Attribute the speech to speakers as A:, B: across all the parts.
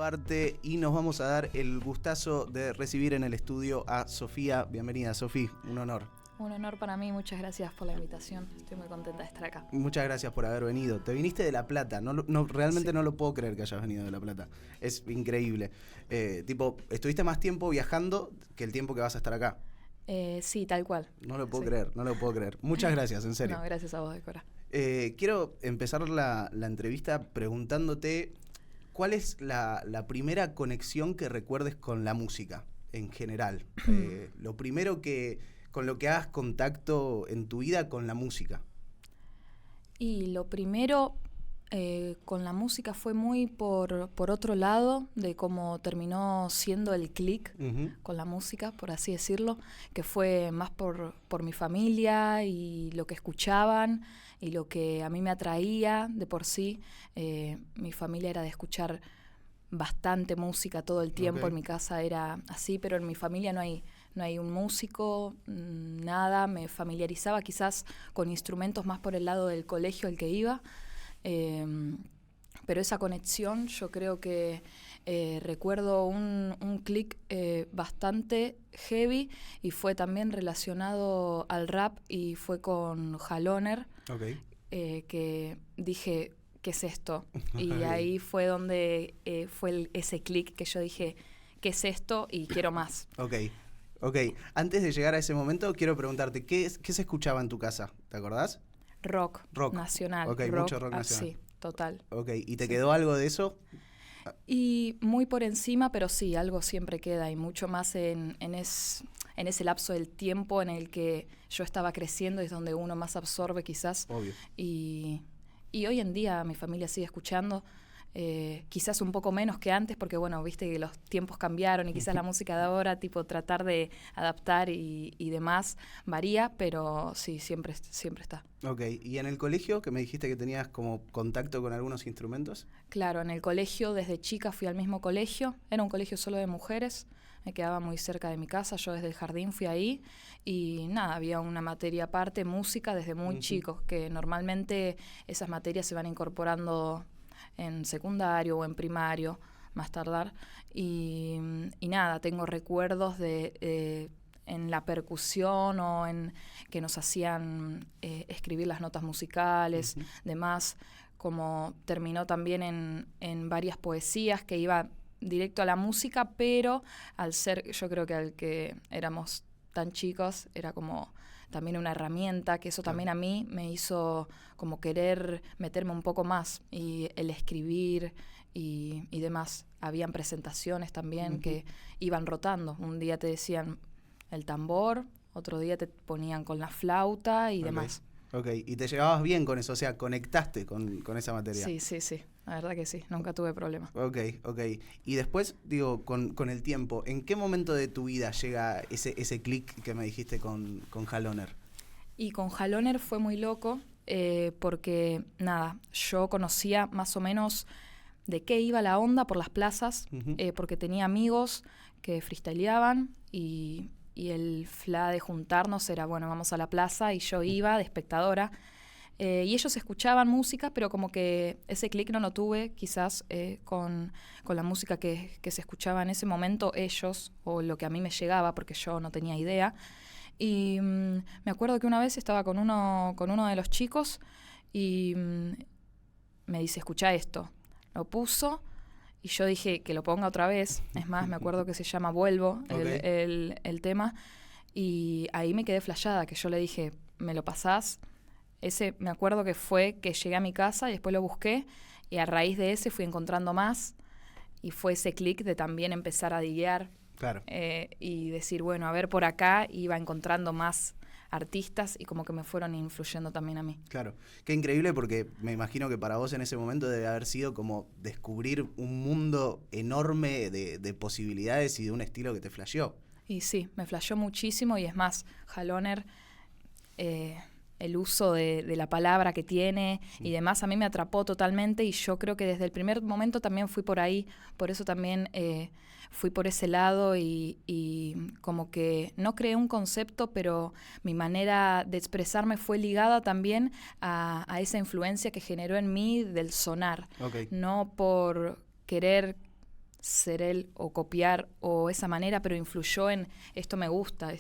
A: Arte y nos vamos a dar el gustazo de recibir en el estudio a Sofía. Bienvenida, Sofía, un honor.
B: Un honor para mí, muchas gracias por la invitación, estoy muy contenta de estar acá.
A: Muchas gracias por haber venido. Te viniste de La Plata, realmente sí. No lo puedo creer que hayas venido de La Plata, es increíble. Estuviste más tiempo viajando que el tiempo que vas a estar acá.
B: Sí, tal cual.
A: No lo puedo creer, no lo puedo creer. Muchas gracias, en serio.
B: No, gracias a vos, Decora.
A: Quiero empezar la entrevista preguntándote cuál es la primera conexión que recuerdes con la música en general. Lo primero con lo que hagas contacto en tu vida con la música.
B: Y lo primero con la música fue muy por otro lado de cómo terminó siendo el click con la música, por así decirlo, que fue más por mi familia y lo que escuchaban y lo que a mí me atraía de por sí. Mi familia era de escuchar bastante música todo el tiempo, okay. En mi casa era así, pero en mi familia no hay un músico, nada. Me familiarizaba quizás con instrumentos más por el lado del colegio al que iba, pero esa conexión yo creo que recuerdo un clic bastante heavy y fue también relacionado al rap y fue con Jaloner, okay. Que dije, ¿qué es esto? Y ahí fue donde fue ese clic que yo dije, ¿qué es esto? Y quiero más.
A: Ok. Antes de llegar a ese momento, quiero preguntarte, ¿qué se escuchaba en tu casa? ¿Te acordás?
B: Rock nacional.
A: Ok, mucho rock nacional.
B: Sí, total.
A: Ok, ¿y te quedó algo de eso?
B: Y muy por encima, pero sí, algo siempre queda, y mucho más en ese lapso del tiempo en el que yo estaba creciendo, es donde uno más absorbe quizás.
A: Obvio.
B: Y hoy en día mi familia sigue escuchando, quizás un poco menos que antes, porque bueno, viste que los tiempos cambiaron y quizás la música de ahora, tipo tratar de adaptar y demás, varía, pero sí, siempre está.
A: Ok, ¿y en el colegio, que me dijiste que tenías como contacto con algunos instrumentos?
B: Claro, en el colegio, desde chica fui al mismo colegio, era un colegio solo de mujeres, me quedaba muy cerca de mi casa, yo desde el jardín fui ahí y nada, había una materia aparte, música, desde muy chicos, que normalmente esas materias se van incorporando en secundario o en primario, más tardar, y nada, tengo recuerdos de en la percusión o en que nos hacían escribir las notas musicales, demás, como terminó también en varias poesías que iba directo a la música, pero al ser, yo creo que al que éramos tan chicos, era como también una herramienta, que eso también a mí me hizo como querer meterme un poco más, y el escribir y demás. Habían presentaciones también que iban rotando. Un día te decían el tambor, otro día te ponían con la flauta y demás.
A: Ok, y te llevabas bien con eso, o sea, conectaste con esa materia.
B: Sí, la verdad que sí, nunca tuve problema.
A: Ok. Y después, digo, con el tiempo, ¿en qué momento de tu vida llega ese clic que me dijiste con Jaloner?
B: Y con Jaloner fue muy loco, porque, nada, yo conocía más o menos de qué iba la onda por las plazas, porque tenía amigos que freestyleaban y el fla de juntarnos era, bueno, vamos a la plaza, y yo iba de espectadora. Y ellos escuchaban música, pero como que ese clic no lo tuve quizás con la música que se escuchaba en ese momento ellos, o lo que a mí me llegaba, porque yo no tenía idea. Y me acuerdo que una vez estaba con uno de los chicos y me dice, escuchá esto. Lo puso y yo dije que lo ponga otra vez. Es más, me acuerdo que se llama Vuelvo, el tema. Y ahí me quedé flasheada, que yo le dije, ¿me lo pasás? Ese me acuerdo que fue que llegué a mi casa y después lo busqué, y a raíz de ese fui encontrando más, y fue ese clic de también empezar a diguear.
A: Claro.
B: Y decir, bueno, a ver, por acá iba encontrando más artistas y como que me fueron influyendo también a mí.
A: Claro, qué increíble, porque me imagino que para vos en ese momento debe haber sido como descubrir un mundo enorme de posibilidades y de un estilo que te flasheó.
B: Y sí, me flasheó muchísimo, y es más, Jaloner, el uso de la palabra que tiene y demás, a mí me atrapó totalmente, y yo creo que desde el primer momento también fui por ahí, por eso también fui por ese lado, y como que no creé un concepto, pero mi manera de expresarme fue ligada también a esa influencia que generó en mí del sonar, no por querer ser él o copiar o esa manera, pero influyó en esto me gusta,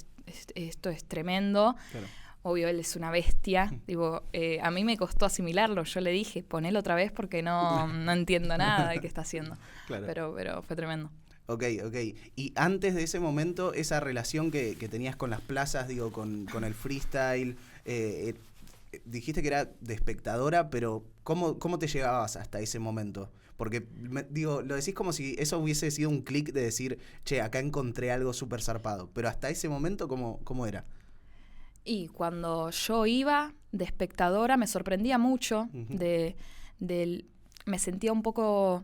B: esto es tremendo. Claro. Obvio, él es una bestia. Digo, a mí me costó asimilarlo. Yo le dije, ponelo otra vez porque no entiendo nada de qué está haciendo. Claro. Pero fue tremendo.
A: Ok. Y antes de ese momento, esa relación que tenías con las plazas, digo, con el freestyle, dijiste que era de espectadora, pero ¿cómo te llegabas hasta ese momento? Porque, lo decís como si eso hubiese sido un clic de decir, che, acá encontré algo súper zarpado. Pero hasta ese momento, ¿cómo era?
B: Y cuando yo iba de espectadora me sorprendía mucho, me sentía un poco,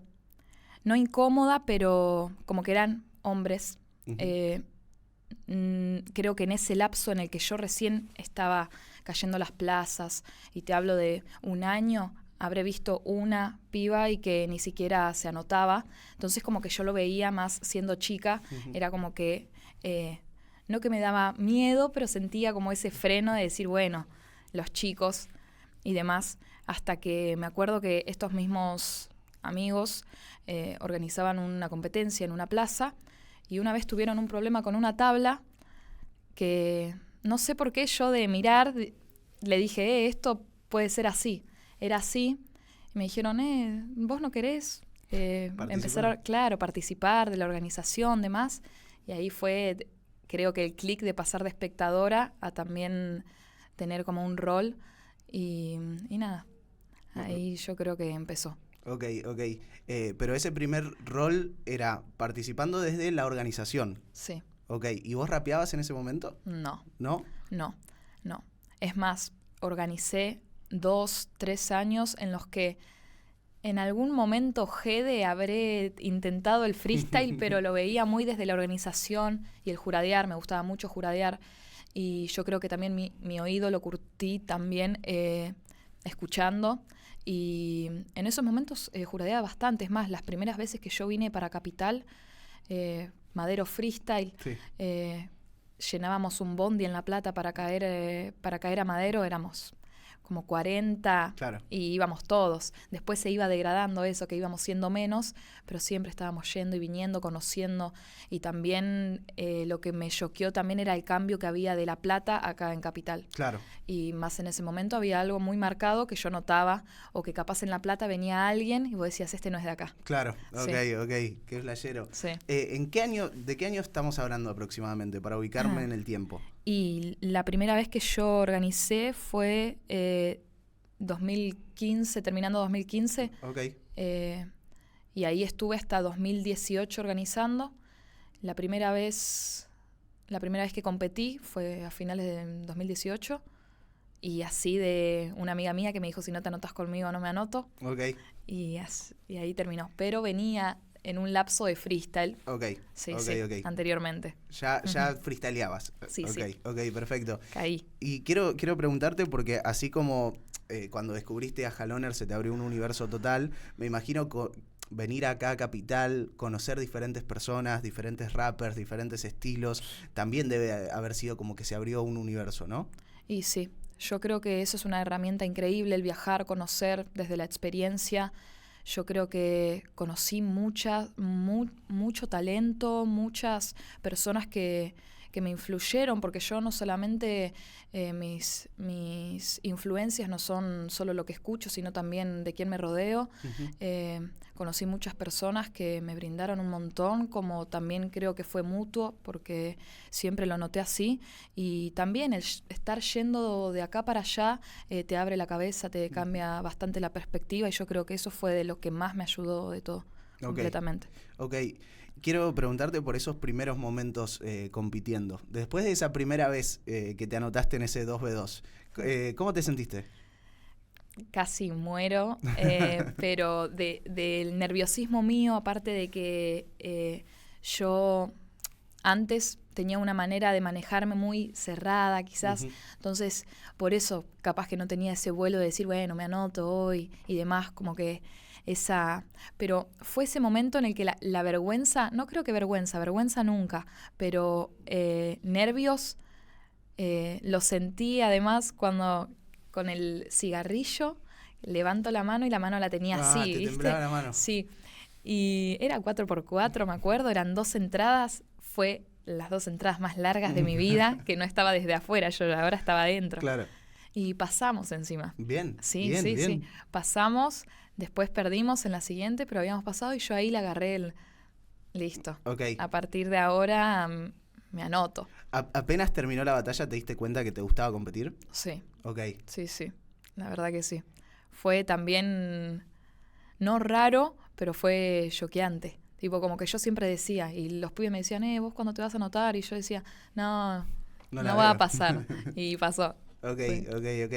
B: no incómoda, pero como que eran hombres. Creo que en ese lapso en el que yo recién estaba cayendo a las plazas, y te hablo de un año, habré visto una piba y que ni siquiera se anotaba. Entonces como que yo lo veía más siendo chica, era como que... no que me daba miedo, pero sentía como ese freno de decir, bueno, los chicos y demás, hasta que me acuerdo que estos mismos amigos organizaban una competencia en una plaza y una vez tuvieron un problema con una tabla que no sé por qué yo de mirar le dije, esto puede ser así. Era así. Y me dijeron, ¿vos no querés empezar a participar de la organización, demás? Y ahí fue... Creo que el clic de pasar de espectadora a también tener como un rol y nada, ahí yo creo que empezó.
A: Ok. Pero ese primer rol era participando desde la organización.
B: Sí.
A: Ok, ¿y vos rapeabas en ese momento?
B: No.
A: ¿No?
B: No. Es más, organicé 2, 3 años en los que en algún momento Gede habré intentado el freestyle, pero lo veía muy desde la organización y el juradear. Me gustaba mucho juradear. Y yo creo que también mi oído lo curtí también escuchando. Y en esos momentos juradeaba bastante. Es más, las primeras veces que yo vine para Capital, Madero Freestyle, sí. Llenábamos un bondi en La Plata para caer a Madero, éramos... como 40, claro. Y íbamos todos. Después se iba degradando eso, que íbamos siendo menos, pero siempre estábamos yendo y viniendo, conociendo. Y también lo que me choqueó también era el cambio que había de La Plata acá en Capital. Claro. Y más en ese momento había algo muy marcado que yo notaba, o que capaz en La Plata venía alguien y vos decías, este no es de acá. Claro,
A: ok, qué flayero. Sí. ¿De qué año estamos hablando aproximadamente, para ubicarme en el tiempo?
B: Y la primera vez que yo organicé fue 2015, terminando 2015. Ok. Y ahí estuve hasta 2018 organizando. La primera vez que competí fue a finales de 2018. Y así de una amiga mía que me dijo, si no te anotas conmigo, no me anoto. Ok. Y ahí terminó. Pero venía... en un lapso de freestyle. Ok. Sí, anteriormente.
A: Ya freestyleabas.
B: Sí.
A: Ok, perfecto.
B: Caí.
A: Y quiero preguntarte, porque así como cuando descubriste a Jaloner se te abrió un universo total, me imagino venir acá a Capital, conocer diferentes personas, diferentes rappers, diferentes estilos, también debe haber sido como que se abrió un universo, ¿no?
B: Y sí, yo creo que eso es una herramienta increíble, el viajar, conocer desde la experiencia. Yo creo que conocí mucho talento, muchas personas que me influyeron, porque yo no solamente, mis influencias no son solo lo que escucho, sino también de quién me rodeo. Conocí muchas personas que me brindaron un montón, como también creo que fue mutuo, porque siempre lo noté así. Y también el estar yendo de acá para allá te abre la cabeza, te cambia bastante la perspectiva, y yo creo que eso fue de lo que más me ayudó de todo, completamente.
A: Ok. Quiero preguntarte por esos primeros momentos compitiendo. Después de esa primera vez que te anotaste en ese 2v2, ¿cómo te sentiste?
B: Casi muero, pero del nerviosismo mío, aparte de que yo antes tenía una manera de manejarme muy cerrada, quizás. Entonces, por eso capaz que no tenía ese vuelo de decir, bueno, me anoto hoy y demás, como que pero fue ese momento en el que la vergüenza, no creo que vergüenza nunca, pero nervios lo sentí además cuando con el cigarrillo levanto la mano y la mano la tenía así,
A: te
B: ¿viste?
A: temblaba la mano.
B: Sí, Y era 4x4, me acuerdo, eran 2 entradas, fue las 2 entradas más largas de mi vida, que no estaba desde afuera, yo ahora estaba adentro.
A: Claro.
B: Y pasamos encima.
A: Bien.
B: Sí,
A: bien,
B: sí,
A: bien.
B: sí. Pasamos, después perdimos en la siguiente, pero habíamos pasado y yo ahí le agarré el... Listo.
A: Ok.
B: A partir de ahora me anoto.
A: Apenas terminó la batalla, ¿te diste cuenta que te gustaba competir?
B: Sí,
A: Ok.
B: sí, sí. La verdad que sí. Fue también, no raro, pero fue choqueante. Tipo, como que yo siempre decía, y los pibes me decían, ¿vos cuándo te vas a anotar? Y yo decía, no
A: la
B: va a
A: veo.
B: pasar. Y pasó.
A: Ok,
B: Sí.
A: ok.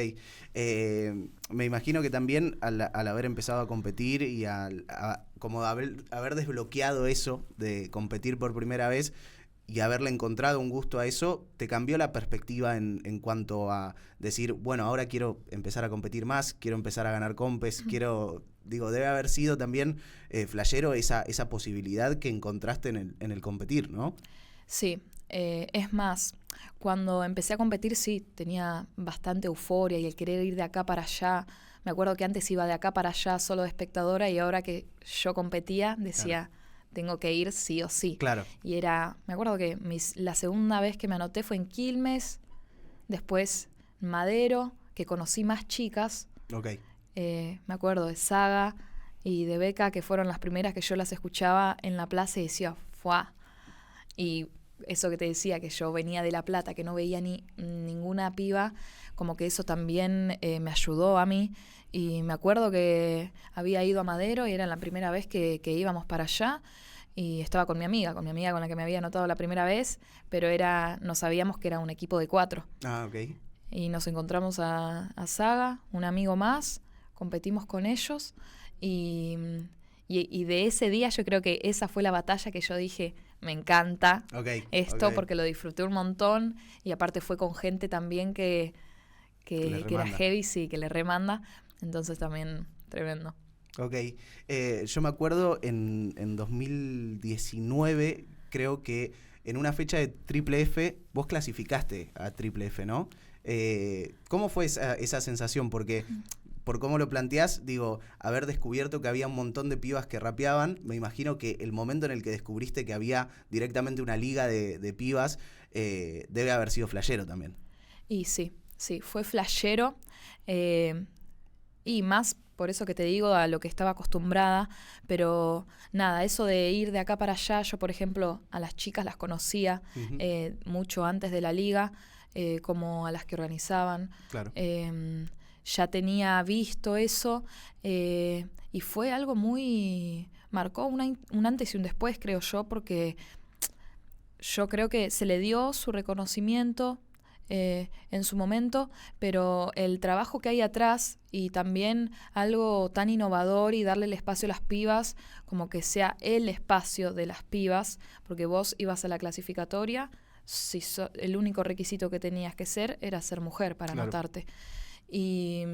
A: Me imagino que también al haber empezado a competir y como haber desbloqueado eso de competir por primera vez y haberle encontrado un gusto a eso, te cambió la perspectiva en cuanto a decir, bueno, ahora quiero empezar a competir más, quiero empezar a ganar compes, debe haber sido también flashero esa posibilidad que encontraste en el competir, ¿no?
B: Sí, es más, cuando empecé a competir sí, tenía bastante euforia y el querer ir de acá para allá. Me acuerdo que antes iba de acá para allá solo de espectadora y ahora que yo competía decía, tengo que ir sí o sí.
A: Claro.
B: Y me acuerdo que la segunda vez que me anoté fue en Quilmes, después Madero, que conocí más chicas.
A: Ok.
B: Me acuerdo de Saga y de Beca, que fueron las primeras que yo las escuchaba en la plaza y decía, ¡fuá! Y eso que te decía, que yo venía de La Plata, que no veía ninguna piba, como que eso también me ayudó a mí. Y me acuerdo que había ido a Madero y era la primera vez que íbamos para allá. Y estaba con mi amiga con la que me había anotado la primera vez, pero no sabíamos que era un equipo de 4.
A: Ah, ok.
B: Y nos encontramos a Saga, un amigo más, competimos con ellos y de ese día yo creo que esa fue la batalla que yo dije, me encanta esto porque lo disfruté un montón y aparte fue con gente también que era heavy, sí, que le remanda, entonces también tremendo.
A: Ok, yo me acuerdo en 2019, creo que en una fecha de Triple F, vos clasificaste a Triple F, ¿no? ¿Cómo fue esa sensación? Porque por cómo lo planteás, digo, haber descubierto que había un montón de pibas que rapeaban, me imagino que el momento en el que descubriste que había directamente una liga de pibas, debe haber sido flashero también.
B: Y sí, fue flashero, y más por eso que te digo, a lo que estaba acostumbrada, pero nada, eso de ir de acá para allá, yo por ejemplo a las chicas las conocía mucho antes de la liga, como a las que organizaban.
A: Claro.
B: Ya tenía visto eso y fue algo marcó un antes y un después, creo yo, porque yo creo que se le dio su reconocimiento en su momento, pero el trabajo que hay atrás y también algo tan innovador y darle el espacio a las pibas, como que sea el espacio de las pibas, porque vos ibas a la clasificatoria, el único requisito que tenías que ser era ser mujer para anotarte. Y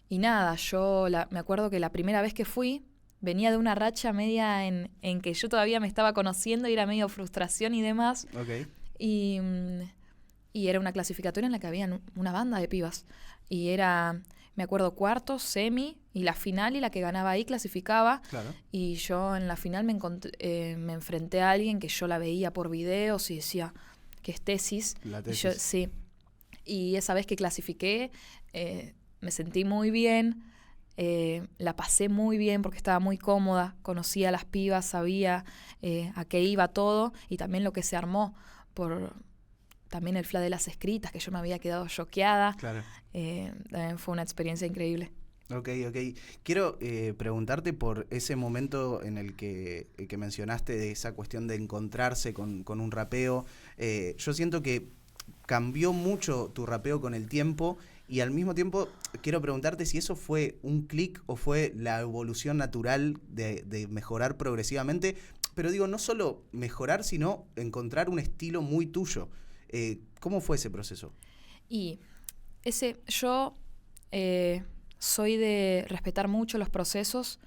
B: nada, yo me acuerdo que la primera vez que fui, venía de una racha media en que yo todavía me estaba conociendo y era medio frustración y demás.
A: Okay.
B: Y era una clasificatoria en la que había una banda de pibas. Y era, me acuerdo, cuartos, semi y la final, y la que ganaba ahí clasificaba.
A: Claro.
B: Y yo en la final me enfrenté a alguien que yo la veía por videos y decía que es tesis.
A: La tesis.
B: Y yo, sí. Y esa vez que clasifiqué, me sentí muy bien. La pasé muy bien porque estaba muy cómoda. Conocía a las pibas, sabía a qué iba todo. Y también lo que se armó por... También el fla de las escritas, que yo me había quedado choqueada.
A: Claro.
B: También fue una experiencia increíble.
A: Ok. Quiero preguntarte por ese momento en el que mencionaste de esa cuestión de encontrarse con un rapeo. Yo siento que cambió mucho tu rapeo con el tiempo y al mismo tiempo quiero preguntarte si eso fue un clic o fue la evolución natural de mejorar progresivamente. Pero digo, no solo mejorar, sino encontrar un estilo muy tuyo. ¿Cómo fue ese proceso?
B: Y yo soy de respetar mucho los procesos.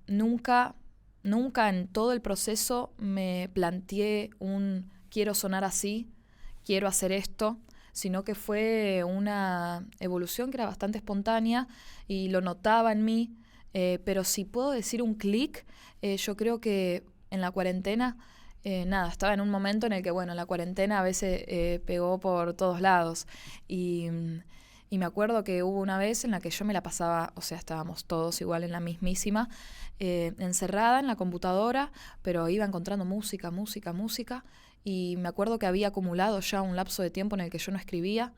B: Nunca en todo el proceso me planteé quiero sonar así, quiero hacer esto, sino que fue una evolución que era bastante espontánea y lo notaba en mí. Pero si puedo decir un clic, yo creo que en la cuarentena, estaba en un momento en el que, bueno, la cuarentena a veces pegó por todos lados. Y me acuerdo que hubo una vez en la que yo me la pasaba, o sea, estábamos todos igual en la mismísima, encerrada en la computadora, pero iba encontrando música. Y me acuerdo que había acumulado ya un lapso de tiempo en el que yo no escribía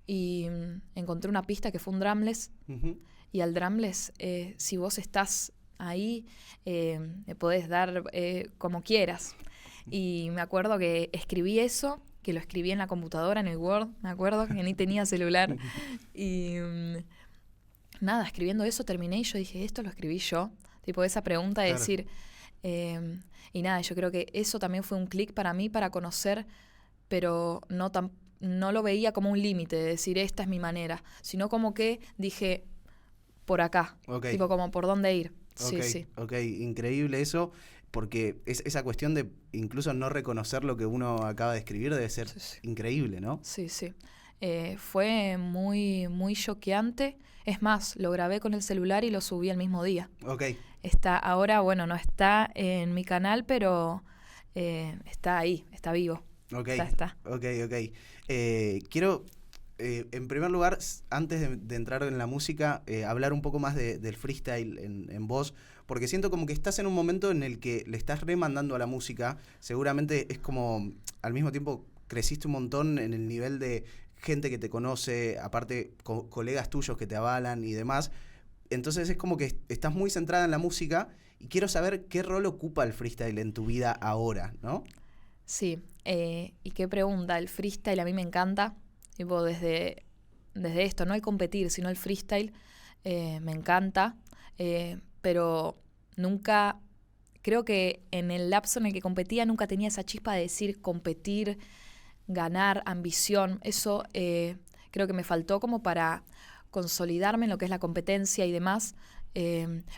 B: y encontré una pista que fue un drumless.
A: Ujú.
B: Y al drumless, si vos estás ahí, le podés dar como quieras. Y me acuerdo que escribí eso, que lo escribí en la computadora, en el Word, me acuerdo, que ni tenía celular. Y escribiendo eso terminé y yo dije, esto lo escribí yo. Tipo, esa pregunta de
A: Claro.
B: decir... yo creo que eso también fue un clic para mí, para conocer, pero no lo veía como un límite de decir, esta es mi manera, sino como que dije, por acá,
A: Ok.
B: tipo como por dónde ir.
A: Ok,
B: Sí.
A: ok, increíble eso, porque esa cuestión de incluso no reconocer lo que uno acaba de escribir debe ser
B: Sí.
A: increíble, ¿no?
B: Sí. Fue muy, muy choqueante. Es más, lo grabé con el celular y lo subí el mismo día.
A: Ok,
B: Ahora, bueno, no está en mi canal, pero está ahí, está vivo.
A: ok,
B: Está.
A: ok. Quiero, en primer lugar, antes de entrar en la música, hablar un poco más del freestyle en vos, porque siento como que estás en un momento en el que le estás remandando a la música. Seguramente es como, al mismo tiempo, creciste un montón en el nivel de gente que te conoce, aparte colegas tuyos que te avalan y demás. Entonces es como que estás muy centrada en la música y quiero saber qué rol ocupa el freestyle en tu vida ahora, ¿no?
B: Sí, y qué pregunta, el freestyle a mí me encanta, tipo desde esto, no el competir, sino el freestyle, me encanta, pero nunca, creo que en el lapso en el que competía nunca tenía esa chispa de decir competir, ganar, ambición, eso creo que me faltó como para consolidarme en lo que es la competencia y demás,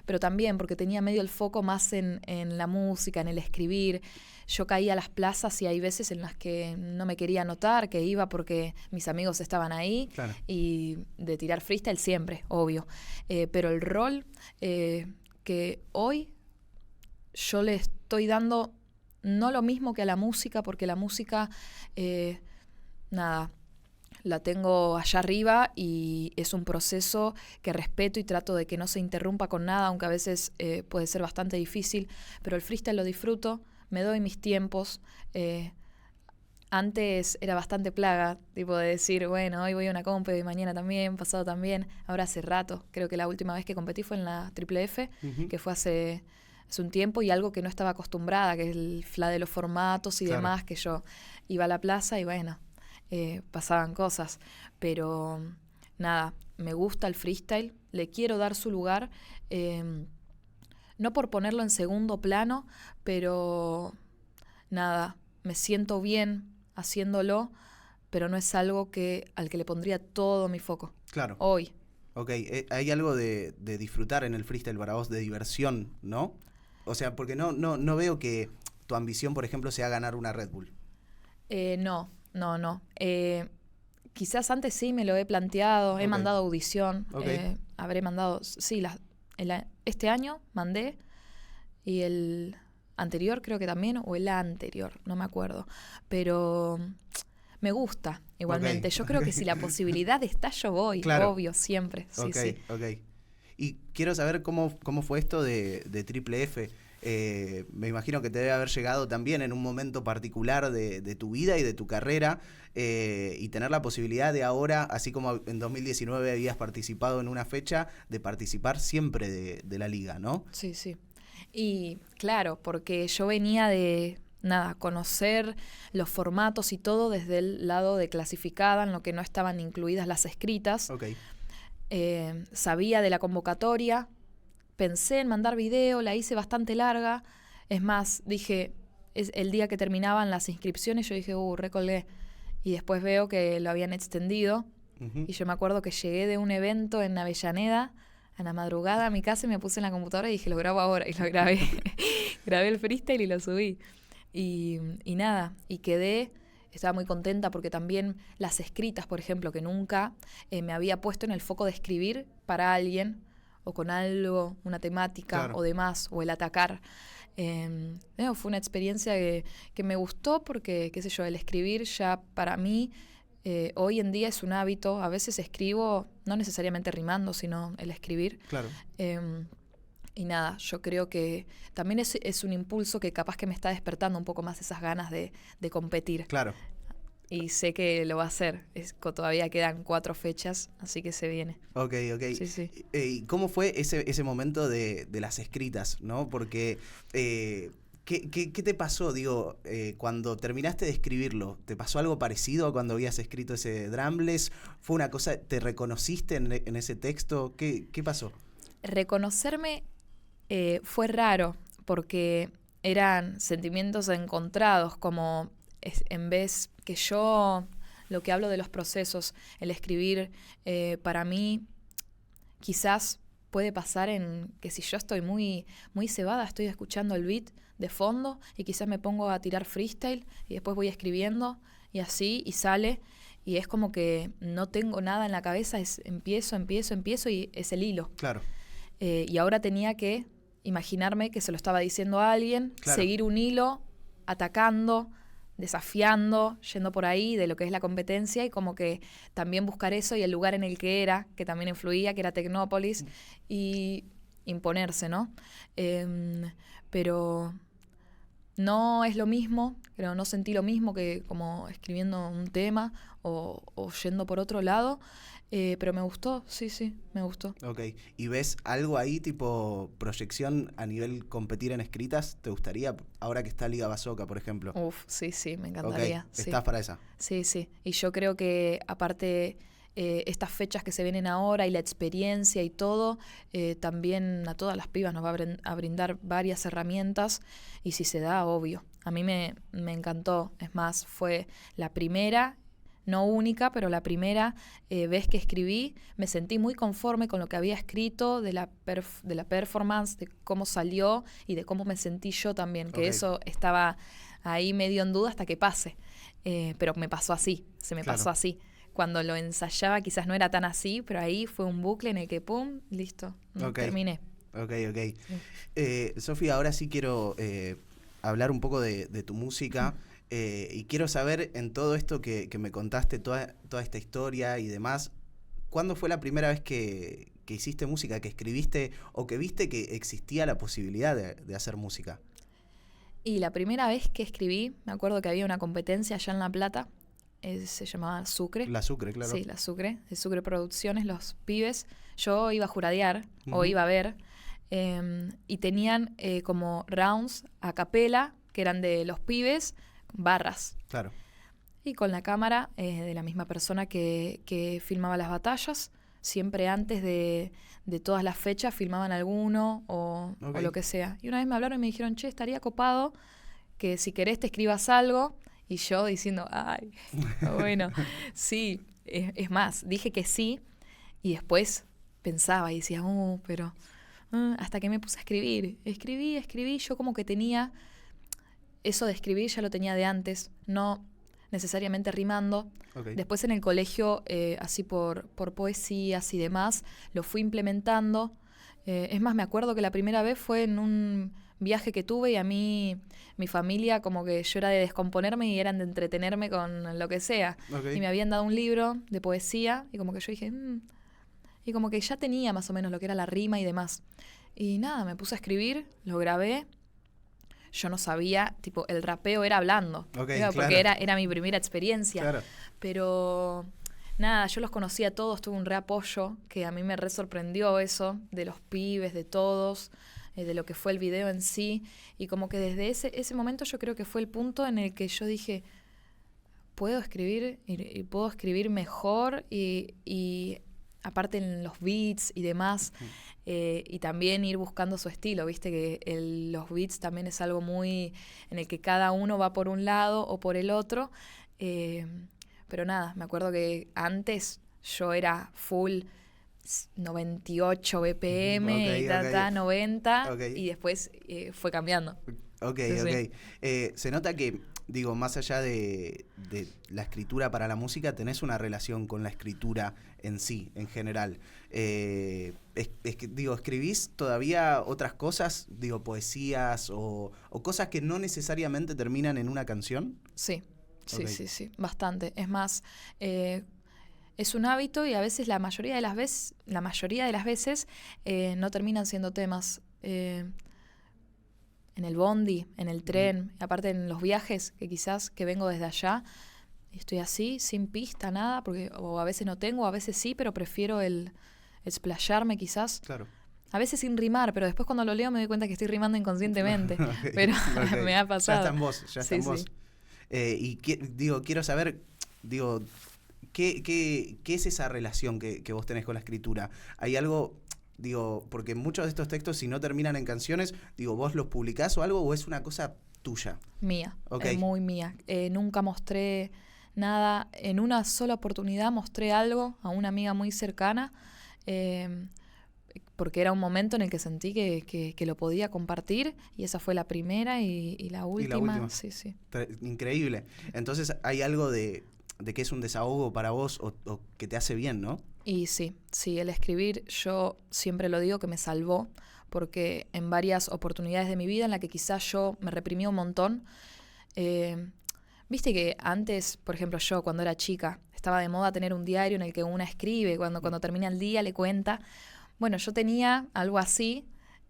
B: pero también porque tenía medio el foco más en la música, en el escribir. Yo caía a las plazas y hay veces en las que no me quería anotar, que iba porque mis amigos estaban ahí,
A: Claro.
B: y de tirar freestyle siempre, obvio. Pero el rol que hoy yo le estoy dando no lo mismo que a la música, porque la música, la tengo allá arriba y es un proceso que respeto y trato de que no se interrumpa con nada, aunque a veces puede ser bastante difícil, pero el freestyle lo disfruto, me doy mis tiempos. Antes era bastante plaga, tipo de decir, bueno, hoy voy a una compe y mañana también, pasado también. Ahora hace rato, creo que la última vez que competí fue en la Triple F,
A: Ujú.
B: que fue hace un tiempo, y algo que no estaba acostumbrada, que es el fla de los formatos y
A: Claro.
B: demás, que yo iba a la plaza y bueno, pasaban cosas. Pero me gusta el freestyle, le quiero dar su lugar, no por ponerlo en segundo plano, pero me siento bien haciéndolo, pero no es algo al que le pondría todo mi foco.
A: Claro.
B: Hoy.
A: Ok, hay algo de disfrutar en el freestyle para vos, de diversión, ¿no? O sea, porque no veo que tu ambición, por ejemplo, sea ganar una Red Bull.
B: No. Quizás antes sí me lo he planteado, he
A: Ok.
B: mandado audición,
A: Ok.
B: habré mandado, sí, este año mandé, y el anterior creo que también, o el anterior, no me acuerdo, pero me gusta igualmente.
A: Ok,
B: Yo creo
A: ok.
B: que si la posibilidad está, yo voy,
A: Claro.
B: obvio, siempre, sí,
A: Ok,
B: sí.
A: ok. Y quiero saber cómo fue esto de Triple F. Me imagino que te debe haber llegado también en un momento particular de tu vida y de tu carrera, y tener la posibilidad de ahora, así como en 2019 habías participado en una fecha, de participar siempre de la liga, ¿no?
B: Sí. Y claro, porque yo venía de conocer los formatos y todo desde el lado de clasificada, en lo que no estaban incluidas las escritas.
A: Ok.
B: Sabía de la convocatoria, pensé en mandar video, la hice bastante larga. Es más, dije, el día que terminaban las inscripciones, yo dije, recolgué. Y después veo que lo habían extendido.
A: Uh-huh.
B: Y yo me acuerdo que llegué de un evento en Avellaneda, a la madrugada a mi casa, y me puse en la computadora y dije, lo grabo ahora. Y lo grabé. Grabé el freestyle y lo subí. Y quedé. Estaba muy contenta porque también las escritas, por ejemplo, que nunca me había puesto en el foco de escribir para alguien o con algo, una temática,
A: claro,
B: o demás, o el atacar. Fue una experiencia que me gustó porque, qué sé yo, el escribir ya para mí hoy en día es un hábito. A veces escribo, no necesariamente rimando, sino el escribir.
A: claro.
B: Y nada, yo creo que también es un impulso que capaz que me está despertando un poco más esas ganas de competir.
A: Claro.
B: Y sé que lo va a hacer. Todavía quedan 4 fechas, así que se viene.
A: Ok, ok.
B: Sí, sí.
A: ¿Y cómo fue ese momento de las escritas, ¿no? Porque, ¿qué te pasó, digo, cuando terminaste de escribirlo? ¿Te pasó algo parecido a cuando habías escrito ese Drumless? ¿Fue una cosa, te reconociste en ese texto? ¿Qué pasó?
B: Reconocerme fue raro, porque eran sentimientos encontrados, como en vez que yo, lo que hablo de los procesos, el escribir, para mí quizás puede pasar en que si yo estoy muy, muy cebada, estoy escuchando el beat de fondo y quizás me pongo a tirar freestyle y después voy escribiendo y así y sale y es como que no tengo nada en la cabeza, empiezo y es el hilo.
A: Claro.
B: Y ahora tenía que imaginarme que se lo estaba diciendo a alguien,
A: Claro.
B: seguir un hilo, atacando, desafiando, yendo por ahí de lo que es la competencia y como que también buscar eso y el lugar en el que era, que también influía, que era Tecnópolis, y imponerse, ¿no? Pero no es lo mismo, pero no sentí lo mismo que como escribiendo un tema o yendo por otro lado. Pero me gustó, sí, me gustó.
A: Ok. ¿Y ves algo ahí, tipo proyección a nivel competir en escritas? ¿Te gustaría, ahora que está Liga Bazooka, por ejemplo?
B: Uf, sí, me encantaría.
A: Ok,
B: Sí.
A: ¿estás para esa?
B: Sí. Y yo creo que aparte estas fechas que se vienen ahora y la experiencia y todo, también a todas las pibas nos va a brindar varias herramientas y si se da, obvio. A mí me encantó. Es más, fue la primera, no única, pero la primera vez que escribí, me sentí muy conforme con lo que había escrito, de la performance, de cómo salió y de cómo me sentí yo también, que eso estaba ahí medio en duda hasta que pase. Pero me pasó así, pasó así. Cuando lo ensayaba quizás no era tan así, pero ahí fue un bucle en el que pum, listo, terminé.
A: Ok. Sofía, ahora sí quiero hablar un poco de tu música. Y quiero saber, en todo esto que me contaste, toda esta historia y demás, ¿cuándo fue la primera vez que hiciste música, que escribiste o que viste que existía la posibilidad de hacer música?
B: Y la primera vez que escribí, me acuerdo que había una competencia allá en La Plata, se llamaba Sucre.
A: La Sucre, claro.
B: Sí, la Sucre, de Sucre Producciones, los pibes. Yo iba a juradear o iba a ver y tenían como rounds a capela, que eran de los pibes, barras.
A: Claro.
B: Y con la cámara de la misma persona que filmaba las batallas, siempre antes de todas las fechas filmaban alguno o lo que sea. Y una vez me hablaron y me dijeron, che, estaría copado que si querés te escribas algo. Y yo diciendo, ay, bueno, sí. Es más, dije que sí y después pensaba y decía, pero... hasta que me puse a escribir. Escribí, yo como que tenía... Eso de escribir ya lo tenía de antes, no necesariamente rimando.
A: Okay.
B: Después en el colegio, así por poesías y demás, lo fui implementando. Es más, me acuerdo que la primera vez fue en un viaje que tuve y a mí, mi familia, como que yo era de descomponerme y eran de entretenerme con lo que sea.
A: Okay.
B: Y me habían dado un libro de poesía y como que yo dije... Y como que ya tenía más o menos lo que era la rima y demás. Y nada, me puse a escribir, lo grabé. Yo no sabía, tipo, el rapeo era hablando.
A: Okay,
B: porque era mi primera experiencia.
A: Claro.
B: Pero nada, yo los conocía a todos, tuve un re apoyo, que a mí me re sorprendió eso, de los pibes, de todos, de lo que fue el video en sí. Y como que desde ese momento yo creo que fue el punto en el que yo dije, puedo escribir y puedo escribir mejor y aparte en los beats y demás, y también ir buscando su estilo, viste que los beats también es algo muy en el que cada uno va por un lado o por el otro, pero nada, me acuerdo que antes yo era full 98 BPM y 90, y después fue cambiando.
A: Ok,
B: Sí,
A: ok. Se nota que, digo, más allá de la escritura para la música, tenés una relación con la escritura en sí, en general. Es que, digo, ¿escribís todavía otras cosas? Digo, poesías o cosas que no necesariamente terminan en una canción.
B: Sí, sí,
A: Ok.
B: sí, sí, bastante. Es más, es un hábito y a veces la mayoría de las veces no terminan siendo temas. En el bondi, en el tren, aparte en los viajes, que quizás que vengo desde allá, y estoy así, sin pista, nada, porque o a veces no tengo, a veces sí, pero prefiero el explayarme quizás.
A: Claro.
B: A veces sin rimar, pero después cuando lo leo me doy cuenta que estoy rimando inconscientemente.
A: Ok,
B: Pero
A: ok.
B: me ha
A: Ya está
B: pasado.
A: en vos, ya está
B: Sí,
A: en
B: sí.
A: vos. Digo, quiero saber, digo, ¿qué es esa relación que vos tenés con la escritura? ¿Hay algo, digo, porque muchos de estos textos, si no terminan en canciones, digo, vos los publicás o algo, o es una cosa tuya?
B: Mía,
A: Ok.
B: muy mía. Nunca mostré nada. En una sola oportunidad mostré algo a una amiga muy cercana, eh, porque era un momento en el que sentí que lo podía compartir, y esa fue la primera y la
A: Y la
B: última.
A: última.
B: Sí, sí.
A: Increíble. Entonces hay algo de que es un desahogo para vos o que te hace bien, ¿no?
B: Y sí, sí, el escribir, yo siempre lo digo que me salvó, porque en varias oportunidades de mi vida en la que quizás yo me reprimí un montón, viste que antes, por ejemplo, yo cuando era chica, estaba de moda tener un diario en el que una escribe, cuando termina el día le cuenta. Bueno, yo tenía algo así,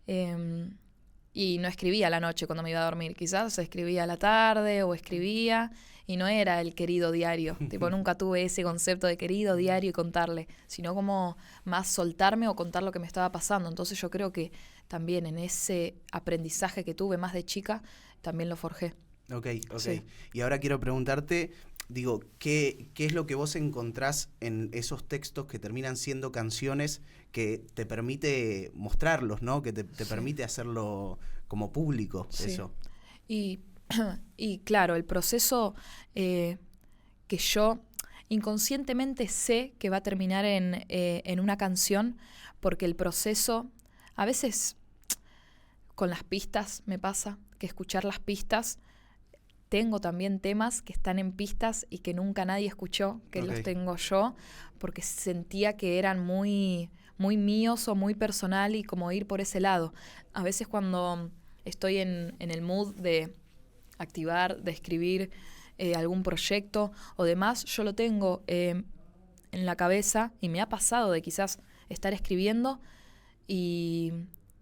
B: y no escribía a la noche cuando me iba a dormir. Quizás escribía a la tarde o escribía y no era el querido diario. Tipo, nunca tuve ese concepto de querido diario y contarle, sino como más soltarme o contar lo que me estaba pasando. Entonces yo creo que también en ese aprendizaje que tuve más de chica, también lo forjé.
A: Ok, ok.
B: Sí.
A: Y ahora quiero preguntarte, digo, ¿qué es lo que vos encontrás en esos textos que terminan siendo canciones que te permite mostrarlos, ¿no? Que te
B: Sí.
A: permite hacerlo como público,
B: Sí.
A: eso.
B: Y, y claro, el proceso que yo inconscientemente sé que va a terminar en una canción, porque el proceso, a veces con las pistas me pasa, que escuchar las pistas, tengo también temas que están en pistas y que nunca nadie escuchó, que los
A: Ok.
B: tengo yo, porque sentía que eran muy, muy míos o muy personal y como ir por ese lado. A veces cuando estoy en el mood de activar, de escribir algún proyecto o demás, yo lo tengo en la cabeza y me ha pasado de quizás estar escribiendo y,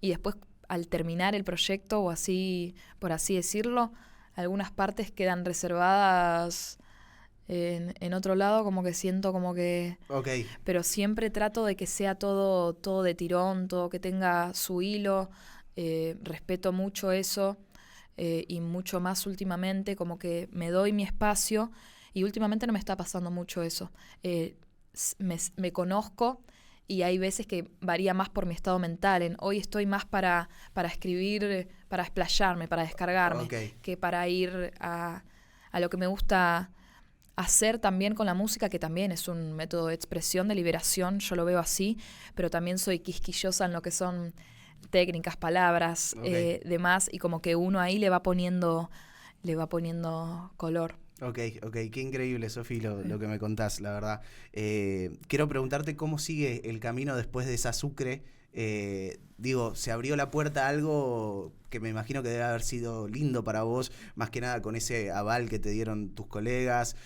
B: y después al terminar el proyecto o así, por así decirlo, algunas partes quedan reservadas en otro lado, como que siento como que...
A: Ok,
B: Pero siempre trato de que sea todo de tirón, todo que tenga su hilo, respeto mucho eso. Y mucho más últimamente, como que me doy mi espacio y últimamente no me está pasando mucho eso. Me conozco y hay veces que varía más por mi estado mental. Hoy estoy más para escribir, para explayarme, para descargarme,
A: ok.
B: que para ir a lo que me gusta hacer también con la música, que también es un método de expresión, de liberación, yo lo veo así, pero también soy quisquillosa en lo que son técnicas, palabras,
A: Ok.
B: demás, y como que uno ahí le va poniendo color.
A: Ok, ok, qué increíble, Sofi, lo que me contás, la verdad. Quiero preguntarte cómo sigue el camino después de esa Sucre. Digo, se abrió la puerta a algo que me imagino que debe haber sido lindo para vos, más que nada con ese aval que te dieron tus colegas,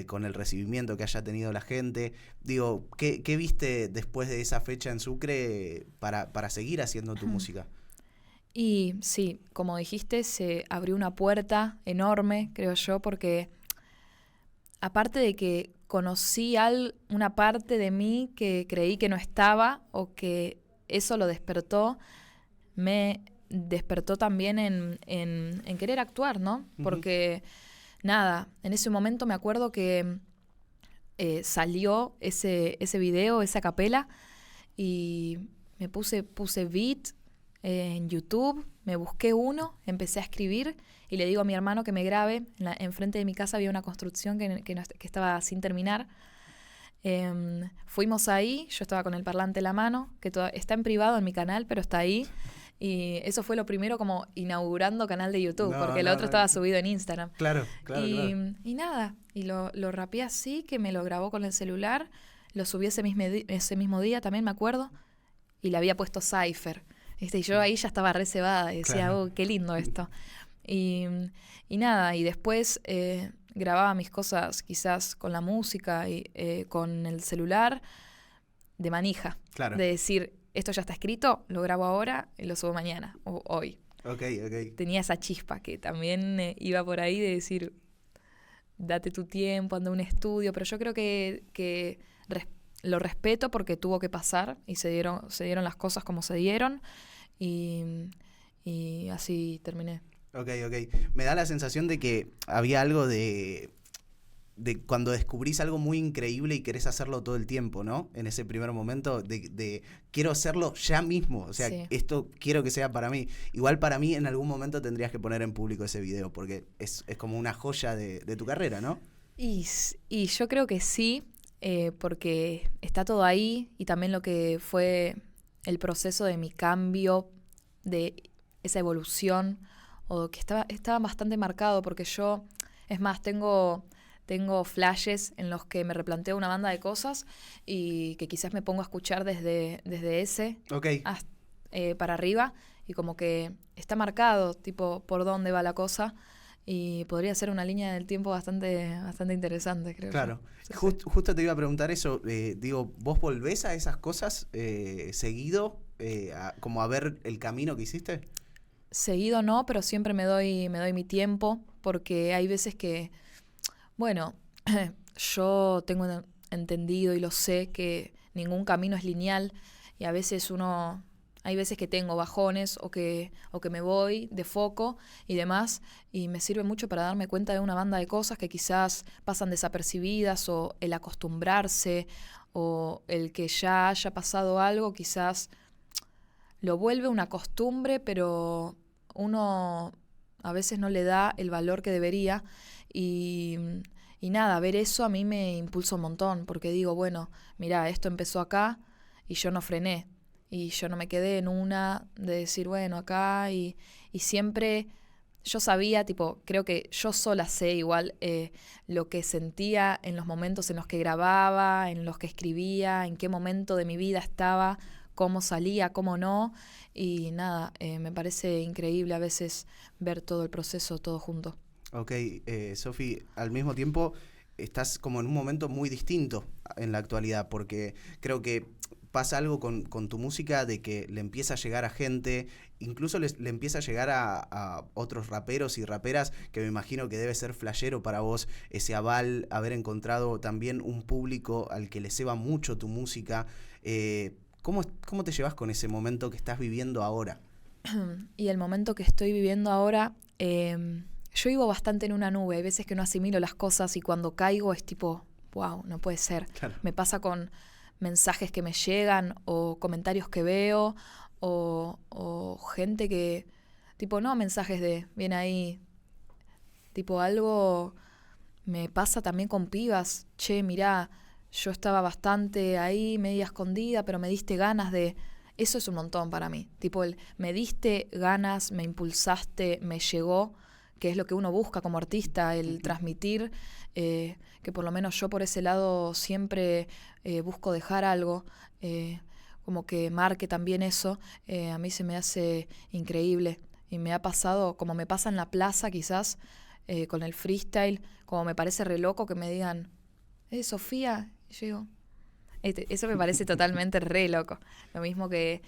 A: con el recibimiento que haya tenido la gente. Digo, ¿qué viste después de esa fecha en Sucre para seguir haciendo tu música?
B: Y sí, como dijiste, se abrió una puerta enorme, creo yo, porque aparte de que conocí una parte de mí que creí que no estaba o que eso lo despertó, me despertó también en querer actuar, ¿no?
A: Ujú.
B: Porque, nada, en ese momento me acuerdo que salió ese video, esa capela, y puse beat en YouTube, me busqué uno, empecé a escribir y le digo a mi hermano que me grabe. Enfrente de mi casa había una construcción que estaba sin terminar. Fuimos ahí, yo estaba con el parlante en la mano, que está en privado en mi canal, pero está ahí. Y eso fue lo primero como inaugurando canal de YouTube,
A: No,
B: porque el otro estaba subido en Instagram.
A: Claro.
B: Y nada, y lo rapeé así, que me lo grabó con el celular, lo subí ese mismo día, también me acuerdo, y le había puesto Cypher. Y yo ahí ya estaba re cebada, y decía,
A: Claro.
B: qué lindo esto. Y nada, y después grababa mis cosas quizás con la música y con el celular de manija.
A: Claro.
B: De decir, esto ya está escrito, lo grabo ahora y lo subo mañana o hoy.
A: Ok.
B: Tenía esa chispa que también iba por ahí de decir, date tu tiempo, anda a un estudio, pero yo creo que lo respeto porque tuvo que pasar y se dieron las cosas como se dieron y así terminé.
A: Ok. Me da la sensación de que había algo de cuando descubrís algo muy increíble y querés hacerlo todo el tiempo, ¿no? En ese primer momento de quiero hacerlo ya mismo, o sea,
B: Sí.
A: esto quiero que sea para mí. Igual para mí en algún momento tendrías que poner en público ese video, porque es como una joya de tu carrera, ¿no?
B: Y yo creo que sí, porque está todo ahí y también lo que fue el proceso de mi cambio, de esa evolución, o que estaba bastante marcado, porque yo, es más, tengo flashes en los que me replanteo una banda de cosas y que quizás me pongo a escuchar desde ese
A: Ok.
B: para arriba y como que está marcado, tipo, por dónde va la cosa y podría ser una línea del tiempo bastante interesante, creo.
A: Claro.
B: Sí.
A: Justo te iba a preguntar eso, digo, ¿vos volvés a esas cosas seguido, como a ver el camino que hiciste?
B: Seguido no, pero siempre me doy mi tiempo hay veces que, bueno, yo tengo entendido y lo sé que ningún camino es lineal y a veces hay veces que tengo bajones o que me voy de foco y demás y me sirve mucho para darme cuenta de una banda de cosas que quizás pasan desapercibidas o el acostumbrarse o el que ya haya pasado algo quizás lo vuelve una costumbre, pero uno a veces no le da el valor que debería y nada, ver eso a mí me impulsa un montón, porque digo, bueno, mira, esto empezó acá y yo no frené y yo no me quedé en una de decir, bueno, acá y siempre yo sabía, tipo, creo que yo sola sé igual lo que sentía en los momentos en los que grababa, en los que escribía, en qué momento de mi vida estaba, cómo salía, cómo no, y nada, me parece increíble a veces ver todo el proceso, todo junto.
A: Ok, Sofi, al mismo tiempo estás como en un momento muy distinto en la actualidad, porque creo que pasa algo con tu música de que le empieza a llegar a gente, incluso le empieza a llegar a otros raperos y raperas, que me imagino que debe ser flashero para vos ese aval, haber encontrado también un público al que le ceba mucho tu música. ¿Cómo te llevas con ese momento que estás viviendo ahora?
B: Y el momento que estoy viviendo ahora, yo vivo bastante en una nube. Hay veces que no asimilo las cosas y cuando caigo es tipo, wow, no puede ser.
A: Claro.
B: Me pasa con mensajes que me llegan o comentarios que veo o gente que, tipo, no mensajes de, bien ahí, tipo algo me pasa también con pibas. Che, mirá, yo estaba bastante ahí, media escondida, pero me diste ganas de... Eso es un montón para mí. Tipo, me diste ganas, me impulsaste, me llegó, que es lo que uno busca como artista, el transmitir, que por lo menos yo por ese lado siempre busco dejar algo, como que marque también eso. A mí se me hace increíble. Y me ha pasado, como me pasa en la plaza quizás, con el freestyle, como me parece re loco que me digan, Sofía, y yo digo... Eso me parece totalmente re loco. Lo mismo que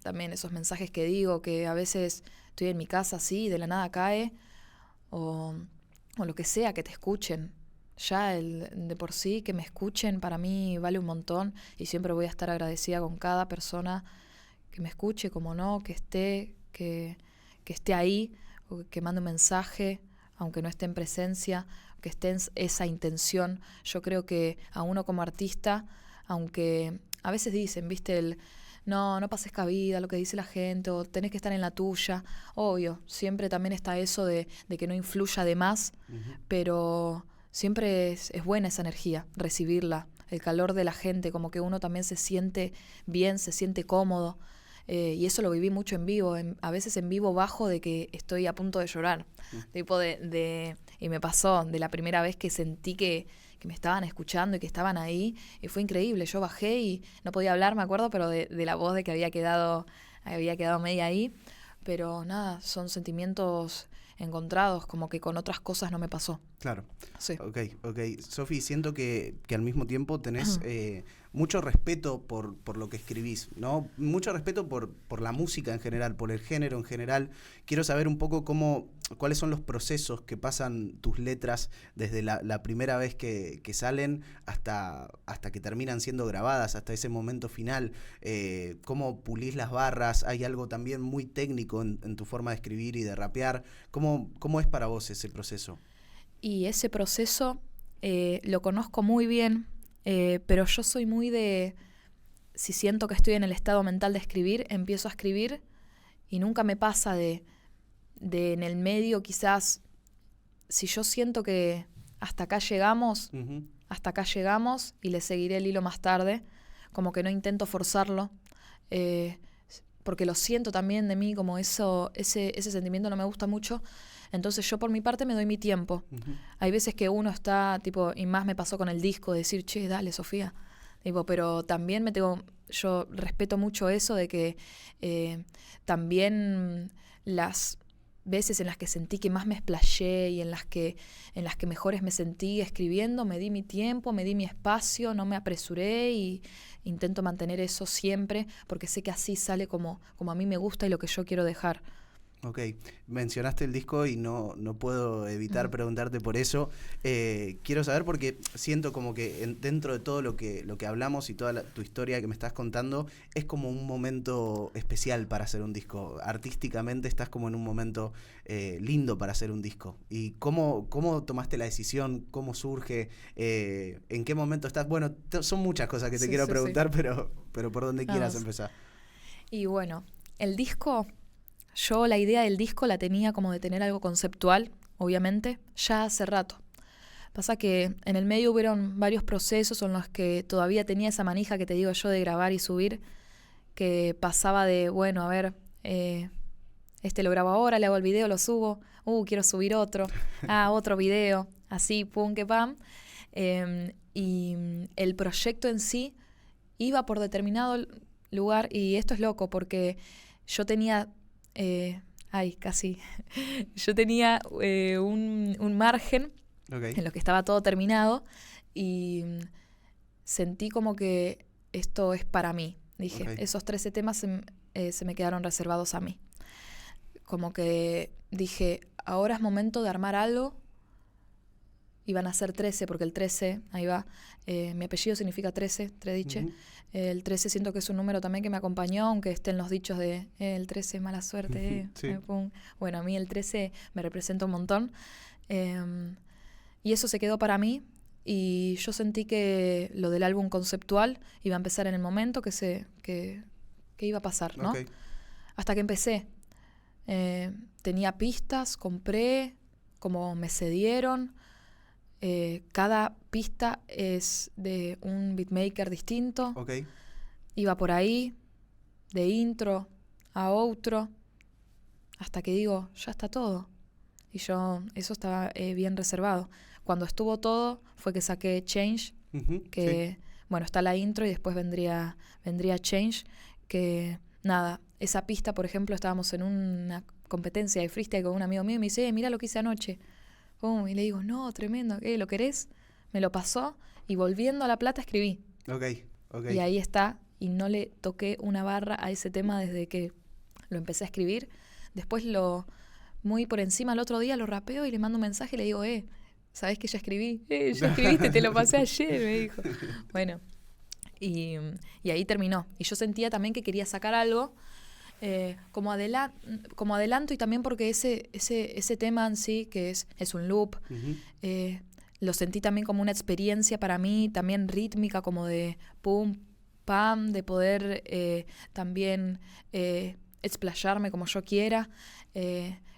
B: también esos mensajes que digo, que a veces estoy en mi casa así, de la nada cae, o lo que sea, que te escuchen. Ya de por sí, que me escuchen, para mí vale un montón y siempre voy a estar agradecida con cada persona que me escuche, como no, que esté ahí, o que mande un mensaje, aunque no esté en presencia, que esté en esa intención. Yo creo que a uno como artista, aunque a veces dicen, viste, no pases cabida lo que dice la gente, o tenés que estar en la tuya, obvio, siempre también está eso de que no influya de más, pero siempre es buena esa energía, recibirla, el calor de la gente, como que uno también se siente bien, se siente cómodo, Y eso lo viví mucho en vivo. A veces en vivo bajo de que estoy a punto de llorar. Tipo y me pasó de la primera vez que sentí que me estaban escuchando y que estaban ahí. Y fue increíble. Yo bajé y no podía hablar, me acuerdo, pero de la voz de que había quedado media ahí. Pero nada, son sentimientos encontrados, como que con otras cosas no me pasó.
A: Claro.
B: Sí.
A: Ok. Sofi, siento que al mismo tiempo tenés mucho respeto por lo que escribís, ¿no? Mucho respeto por la música en general, por el género en general. Quiero saber un poco cuáles son los procesos que pasan tus letras desde la primera vez que salen hasta que terminan siendo grabadas, hasta ese momento final. ¿Cómo pulís las barras? Hay algo también muy técnico en tu forma de escribir y de rapear. ¿Cómo es para vos ese proceso?
B: Y ese proceso lo conozco muy bien, pero yo soy muy si siento que estoy en el estado mental de escribir, empiezo a escribir y nunca me pasa de en el medio quizás, si yo siento que hasta acá llegamos y le seguiré el hilo más tarde, como que no intento forzarlo, porque lo siento también de mí, como ese sentimiento no me gusta mucho. Entonces yo por mi parte me doy mi tiempo. Hay veces que uno está, tipo, y más me pasó con el disco, de decir, che, dale, Sofía. Tipo, pero también yo respeto mucho eso de que también las veces en las que sentí que más me explayé y en las que mejores me sentí escribiendo, me di mi tiempo, me di mi espacio, no me apresuré y intento mantener eso siempre porque sé que así sale como a mí me gusta y lo que yo quiero dejar.
A: Ok, mencionaste el disco y no puedo evitar preguntarte por eso. Quiero saber porque siento como que dentro de todo lo que hablamos y toda tu historia que me estás contando, es como un momento especial para hacer un disco. Artísticamente estás como en un momento lindo para hacer un disco. ¿Y cómo tomaste la decisión? ¿Cómo surge? ¿En qué momento estás? Bueno, son muchas cosas que te quiero preguntar, sí. Pero por donde quieras empezar.
B: Y bueno, el disco... Yo la idea del disco la tenía como de tener algo conceptual, obviamente, ya hace rato. Pasa que en el medio hubieron varios procesos en los que todavía tenía esa manija que te digo yo de grabar y subir, que pasaba de, bueno, a ver, lo grabo ahora, le hago el video, lo subo, quiero subir otro, otro video, así, pum, que pam. Y el proyecto en sí iba por determinado lugar, y esto es loco porque yo tenía... casi. Yo tenía un margen en lo que estaba todo terminado y sentí como que esto es para mí. Dije, esos 13 temas se me quedaron reservados a mí. Como que dije, ahora es momento de armar algo. Iban a ser 13, porque el 13, ahí va, mi apellido significa 13, Trediche. El 13 siento que es un número también que me acompañó, aunque estén los dichos de el 13 es mala suerte.
A: Sí.
B: Bueno, a mí el 13 me representa un montón. Y eso se quedó para mí. Y yo sentí que lo del álbum conceptual iba a empezar en el momento que iba a pasar, ¿no? Hasta que empecé. Tenía pistas, compré, como me cedieron. Cada pista es de un beatmaker distinto. Iba por ahí, de intro a outro, hasta que digo, ya está todo. Y eso estaba bien reservado. Cuando estuvo todo fue que saqué Change, que bueno, está la intro y después vendría Change, que nada, esa pista, por ejemplo, estábamos en una competencia de freestyle con un amigo mío y me dice, mira lo que hice anoche. Y le digo, no, tremendo, ¿lo querés? Me lo pasó y volviendo a La Plata escribí. Y ahí está, y no le toqué una barra a ese tema desde que lo empecé a escribir. Después muy por encima el otro día lo rapeo y le mando un mensaje y le digo, ¿sabés que ya escribí? Ya escribiste, te lo pasé ayer, me dijo. Bueno, y ahí terminó. Y yo sentía también que quería sacar algo, como adelanto y también porque ese tema en sí, que es un loop, lo sentí también como una experiencia para mí, también rítmica, como de pum, pam, de poder también explayarme como yo quiera,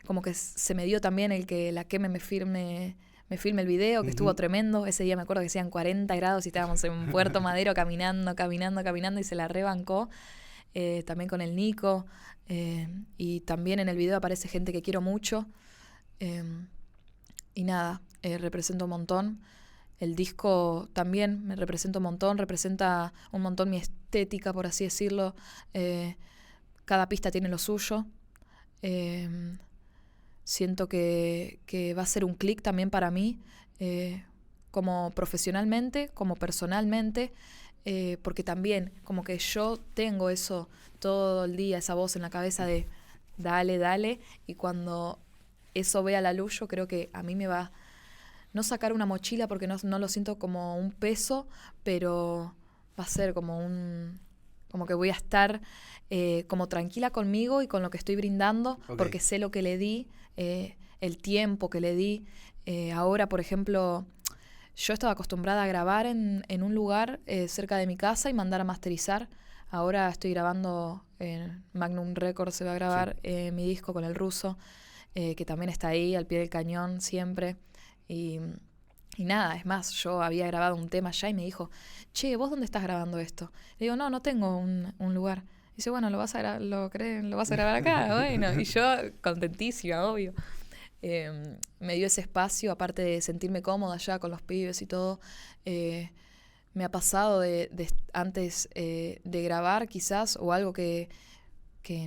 B: como que se me dio también el que la Keme me filme el video, que estuvo tremendo. Ese día me acuerdo que hacían 40 grados y estábamos en Puerto Madero caminando y se la rebancó. también con el Nico, y también en el video aparece gente que quiero mucho. Y nada, represento un montón. El disco también me representa un montón, representa un montón mi estética, por así decirlo. Cada pista tiene lo suyo. Siento que va a ser un clic también para mí, como profesionalmente, como personalmente, porque también como que yo tengo eso todo el día, esa voz en la cabeza de dale, dale, y cuando eso vea la luz, yo creo que a mí me va no sacar una mochila porque no lo siento como un peso, pero va a ser como que voy a estar como tranquila conmigo y con lo que estoy brindando, porque sé lo que le di, el tiempo que le di. Ahora, por ejemplo, yo estaba acostumbrada a grabar en un lugar cerca de mi casa y mandar a masterizar. Ahora estoy grabando en Magnum Records, se va a grabar mi disco con el ruso, que también está ahí al pie del cañón siempre. Y nada, es más, yo había grabado un tema allá y me dijo, che, ¿vos dónde estás grabando esto? Le digo, no tengo un lugar. Dice, bueno, ¿lo vas a grabar acá? Bueno, y yo contentísima, obvio. Me dio ese espacio, aparte de sentirme cómoda allá con los pibes y todo. Me ha pasado de antes de grabar quizás, o algo que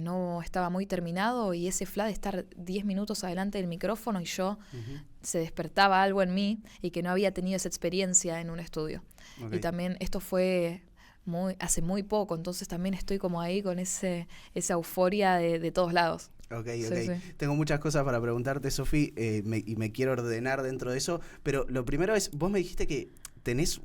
B: no estaba muy terminado, y ese flash de estar 10 minutos adelante del micrófono y yo se despertaba algo en mí y que no había tenido esa experiencia en un estudio. Y también esto fue hace muy poco, entonces también estoy como ahí con esa euforia de todos lados.
A: Ok. Tengo muchas cosas para preguntarte, Sofi, y me quiero ordenar dentro de eso, pero lo primero es, vos me dijiste que tenés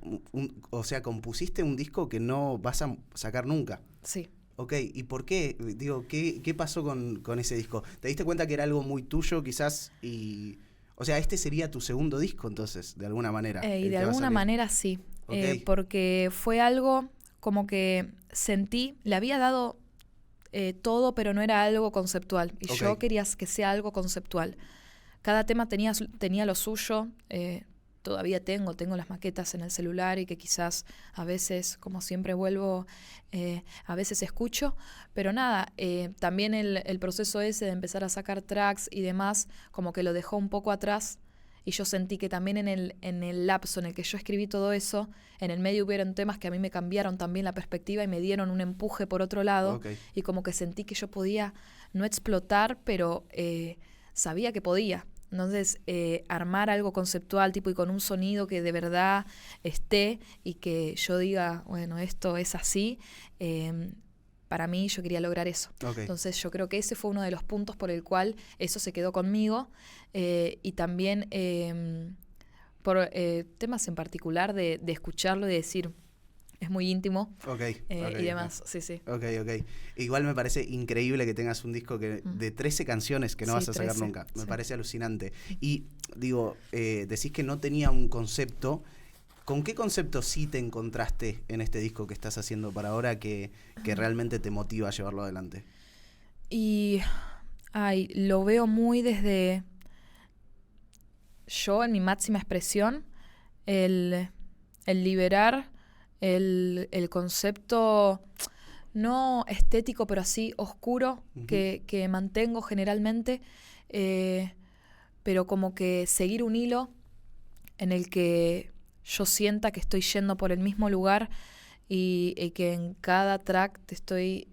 A: o sea, compusiste un disco que no vas a sacar nunca.
B: Sí.
A: Ok, ¿y por qué? Digo, ¿qué pasó con ese disco? ¿Te diste cuenta que era algo muy tuyo quizás? O sea, este sería tu segundo disco entonces, de alguna manera.
B: Y de alguna manera sí, porque fue algo como que sentí, le había dado todo, pero no era algo conceptual. Y yo quería que sea algo conceptual. Cada tema tenía lo suyo. Todavía tengo las maquetas en el celular y que quizás a veces, como siempre vuelvo, a veces escucho. Pero nada, también el proceso ese de empezar a sacar tracks y demás, como que lo dejó un poco atrás. Y yo sentí que también en el lapso en el que yo escribí todo eso, en el medio hubieron temas que a mí me cambiaron también la perspectiva y me dieron un empuje por otro lado. Y como que sentí que yo podía no explotar, pero sabía que podía. Entonces, armar algo conceptual, tipo, y con un sonido que de verdad esté y que yo diga, bueno, esto es así, para mí yo quería lograr eso. Entonces, yo creo que ese fue uno de los puntos por el cual eso se quedó conmigo, y también por temas en particular de escucharlo y de decir, es muy íntimo, y demás, sí.
A: Ok. Igual me parece increíble que tengas un disco de 13 canciones que no vas a sacar 13, nunca. Me parece alucinante. Y digo, decís que no tenía un concepto. ¿Con qué concepto sí te encontraste en este disco que estás haciendo para ahora que realmente te motiva a llevarlo adelante?
B: Y lo veo muy desde yo en mi máxima expresión, el liberar el concepto no estético, pero así oscuro, que mantengo generalmente, pero como que seguir un hilo en el que yo sienta que estoy yendo por el mismo lugar y que en cada track te estoy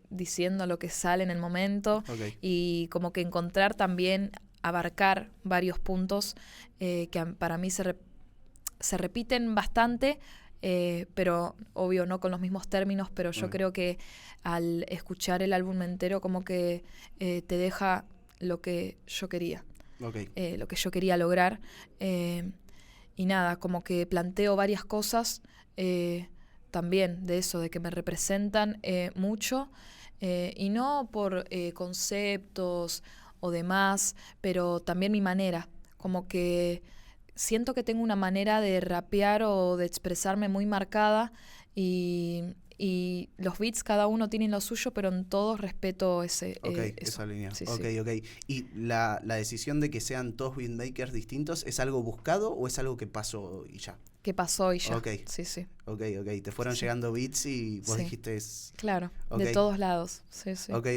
B: diciendo lo que sale en el momento, y como que encontrar también, abarcar varios puntos que para mí se repiten bastante, pero obvio no con los mismos términos, pero yo creo que al escuchar el álbum entero como que te deja lo que yo quería, lo que yo quería lograr, y nada, como que planteo varias cosas también de eso, de que me representan mucho, y no por conceptos o demás, pero también mi manera, como que siento que tengo una manera de rapear o de expresarme muy marcada, y y los beats cada uno tienen lo suyo, pero en todos respeto eso.
A: Esa línea.
B: Sí,
A: Ok.
B: sí.
A: ¿Y la decisión de que sean todos beatmakers distintos es algo buscado o es algo que pasó y ya?
B: Que pasó y ya.
A: Ok.
B: Sí.
A: Ok. Te fueron llegando beats y vos dijiste...
B: Claro, de todos lados. Sí.
A: Ok.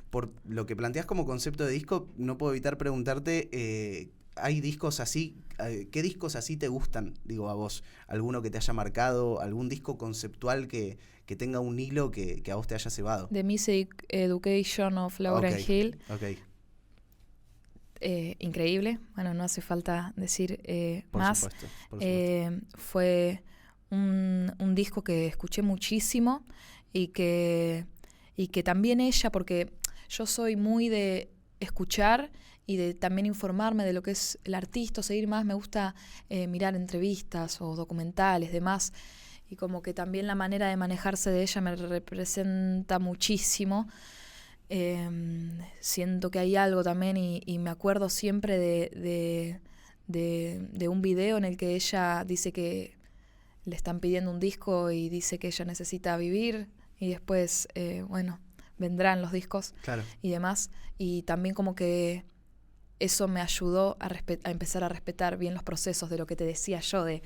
A: Por lo que planteas como concepto de disco, no puedo evitar preguntarte... ¿hay discos así? ¿Qué discos así te gustan, digo, a vos? ¿Alguno que te haya marcado? ¿Algún disco conceptual que tenga un hilo que a vos te haya cebado?
B: The Music Education of Lauryn Hill.
A: Ok.
B: Increíble. Bueno, no hace falta decir más.
A: Por supuesto.
B: Fue un disco que escuché muchísimo y que también ella, porque yo soy muy de escuchar y de también informarme de lo que es el artista, seguir más, me gusta mirar entrevistas o documentales, demás, y como que también la manera de manejarse de ella me representa muchísimo. Siento que hay algo también y me acuerdo siempre de un video en el que ella dice que le están pidiendo un disco y dice que ella necesita vivir y después, vendrán los discos.
A: Claro.
B: Y demás, y también como que eso me ayudó a empezar a respetar bien los procesos de lo que te decía yo, de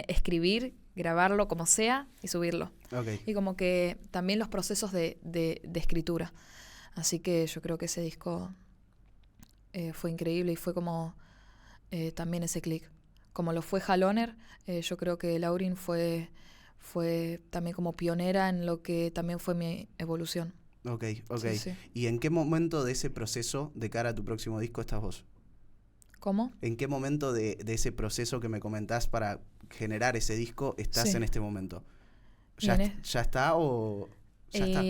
B: escribir, grabarlo como sea y subirlo.
A: Okay.
B: Y como que también los procesos de escritura. Así que yo creo que ese disco fue increíble y fue como también ese clic. Como lo fue Haloner, yo creo que Lauryn fue también como pionera en lo que también fue mi evolución.
A: Ok.
B: Sí.
A: ¿Y en qué momento de ese proceso de cara a tu próximo disco estás vos?
B: ¿Cómo?
A: ¿En qué momento de ese proceso que me comentás para generar ese disco estás en este momento? ¿Ya está o ya está?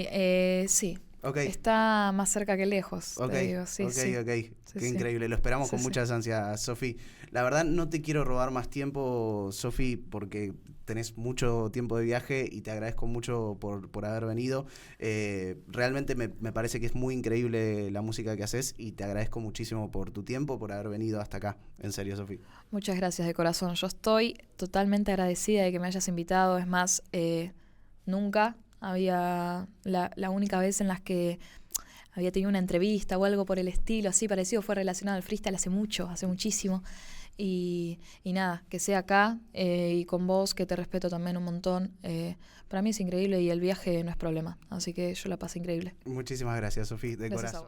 B: Sí.
A: Okay.
B: Está más cerca que lejos.
A: Ok.
B: Te digo. Sí.
A: Qué increíble. Lo esperamos con muchas ansias, Sofi. La verdad no te quiero robar más tiempo, Sofi, porque tenés mucho tiempo de viaje y te agradezco mucho por haber venido. Realmente me parece que es muy increíble la música que haces y te agradezco muchísimo por tu tiempo, por haber venido hasta acá. En serio, Sofi.
B: Muchas gracias de corazón. Yo estoy totalmente agradecida de que me hayas invitado. Es más, nunca había... La única vez en las que había tenido una entrevista o algo por el estilo, así parecido, fue relacionado al freestyle hace muchísimo. Y nada, que sea acá y con vos, que te respeto también un montón. Para mí es increíble y el viaje no es problema. Así que yo la pasé increíble.
A: Muchísimas gracias, Sofi, de corazón.